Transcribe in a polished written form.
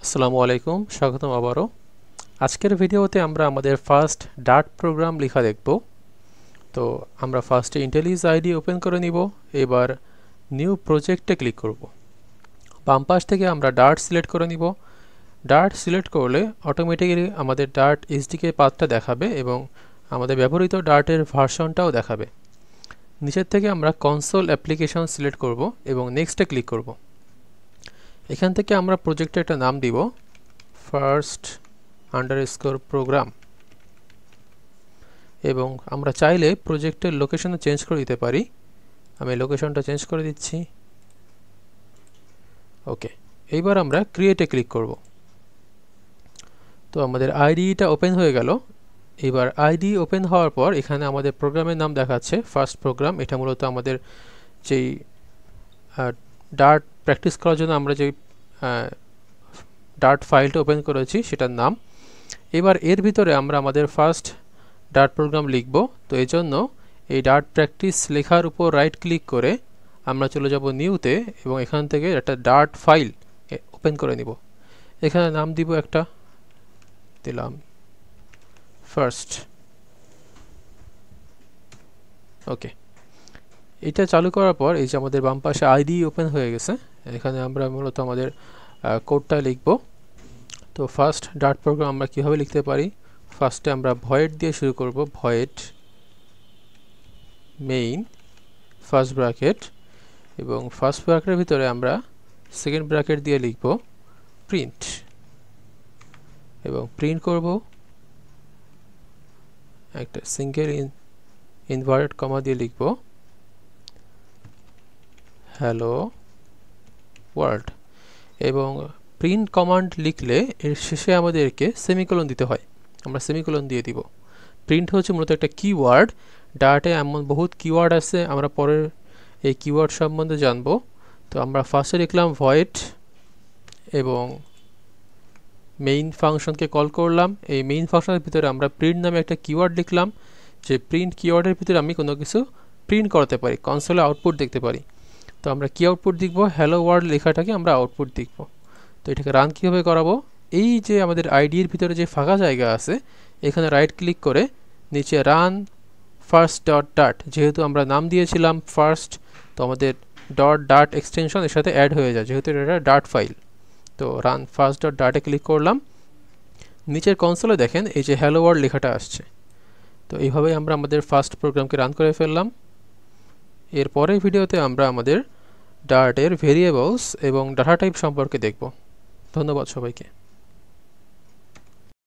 আসসালামু আলাইকুম, স্বাগতম আবারও। আজকের ভিডিওতে আমরা আমাদের ফার্স্ট ডার্ট প্রোগ্রাম লেখা দেখব। তো আমরা ফার্স্টে ইন্টেলিজ আইডি ওপেন করে নিব। এবার নিউ প্রজেক্টে ক্লিক করব। বাম পাশ থেকে আমরা ডার্ট সিলেক্ট করে নিব। ডার্ট সিলেক্ট করলে অটোমেটিক্যালি আমাদের ডার্ট এসডিকে পাথটা দেখাবে এবং আমাদের ব্যবহৃত ডার্টের ভার্সনটাও দেখাবে। নিচের থেকে আমরা কনসোল অ্যাপ্লিকেশন সিলেক্ট করব এবং নেক্সটে ক্লিক করব। এখান থেকে আমরা প্রজেক্টে একটা নাম দিব, ফার্স্ট আন্ডারস্কোর প্রোগ্রাম, এবং আমরা চাইলে প্রজেক্টের লোকেশনও চেঞ্জ করে দিতে পারি। আমি লোকেশনটা চেঞ্জ করে দিচ্ছি। ওকে, এইবার আমরা ক্রিয়েটে ক্লিক করব। তো আমাদের আইডিটা ওপেন হয়ে গেল। এবার আইডি ওপেন হওয়ার পর এখানে আমাদের প্রোগ্রামের নাম দেখাচ্ছে ফার্স্ট প্রোগ্রাম। এটা মূলত আমাদের যেই ডার্ট প্র্যাকটিস করার জন্য আমরা যেই ডার্ট ফাইলটা ওপেন করেছি সেটার নাম। এবার এর ভিতরে আমরা আমাদের ফার্স্ট ডার্ট প্রোগ্রাম লিখব। তো এই জন্য এই ডার্ট প্র্যাকটিস লেখার উপর রাইট ক্লিক করে আমরা চলে যাব নিউতে এবং এখান থেকে একটা ডার্ট ফাইল ওপেন করে নিব। এখানে নাম দিব, একটা দিলাম ফার্স্ট। ওকে, এটা চালু করার পর এই যে আমাদের বাম পাশে আইডি ওপেন হয়ে গেছে। এখানে আমরা মূলত আমাদের কোডটা লিখব। তো ফার্স্ট ডার্ট প্রোগ্রাম আমরা কীভাবে লিখতে পারি, ফার্স্টে আমরা ভয়েড দিয়ে শুরু করব। ভয়েড মেইন ফার্স্ট ব্র্যাকেট, এবং ফার্স্ট ব্র্যাকেটের ভিতরে আমরা সেকেন্ড ব্র্যাকেট দিয়ে লিখব প্রিন্ট, এবং প্রিন্ট করব একটা সিঙ্গেল ইনভার্টেড কমা দিয়ে লিখব হ্যালো ওয়ার্ল্ড। এবং প্রিন্ট কমান্ড লিখলে এর শেষে আমাদেরকে সেমিকোলন দিতে হয়। আমরা সেমিকোলন দিয়ে দিব। প্রিন্ট হচ্ছে মূলত একটা কিওয়ার্ড। ডার্টে এমন বহুত কিওয়ার্ড আছে, আমরা পরের এই কিওয়ার্ড সম্বন্ধে জানব। তো আমরা ফার্স্টে লিখলাম ভয়েড এবং মেইন ফাংশনকে কল করলাম। এই মেইন ফাংশনের ভিতরে আমরা প্রিন্ট নামে একটা কিওয়ার্ড লিখলাম, যে প্রিন্ট কিওয়ার্ডের ভিতরে আমি কোনো কিছু প্রিন্ট করতে পারি, কনসোলে আউটপুট দেখতে পারি। তো আমরা কি আউটপুট দেখব, হ্যালো ওয়ার্ল্ড লেখাটাকে আমরা আউটপুট দেখব। তো এটাকে রান কীভাবে করাবো, এই যে আমাদের আইডির ভিতরে যে ফাঁকা জায়গা আছে এখানে রাইট ক্লিক করে নিচে রান ফার্স্ট ডট ডার্ট, যেহেতু আমরা নাম দিয়েছিলাম ফার্স্ট, তো আমাদের ডট ডার্ট এক্সটেনশন এর সাথে অ্যাড হয়ে যায় যেহেতু এটা ডার্ট ফাইল। তো রান ফার্স্ট ডট ডার্টে ক্লিক করলাম। নিচের কনসোলে দেখেন এই যে হ্যালো ওয়ার্ল্ড লেখাটা আসছে। তো এইভাবেই আমরা আমাদের ফার্স্ট প্রোগ্রামকে রান করে ফেললাম। এর পরের ভিডিওতে আমরা আমাদের ডার্টের ভেরিয়েবলস এবং ডাটা টাইপ সম্পর্কে দেখব। ধন্যবাদ সবাইকে।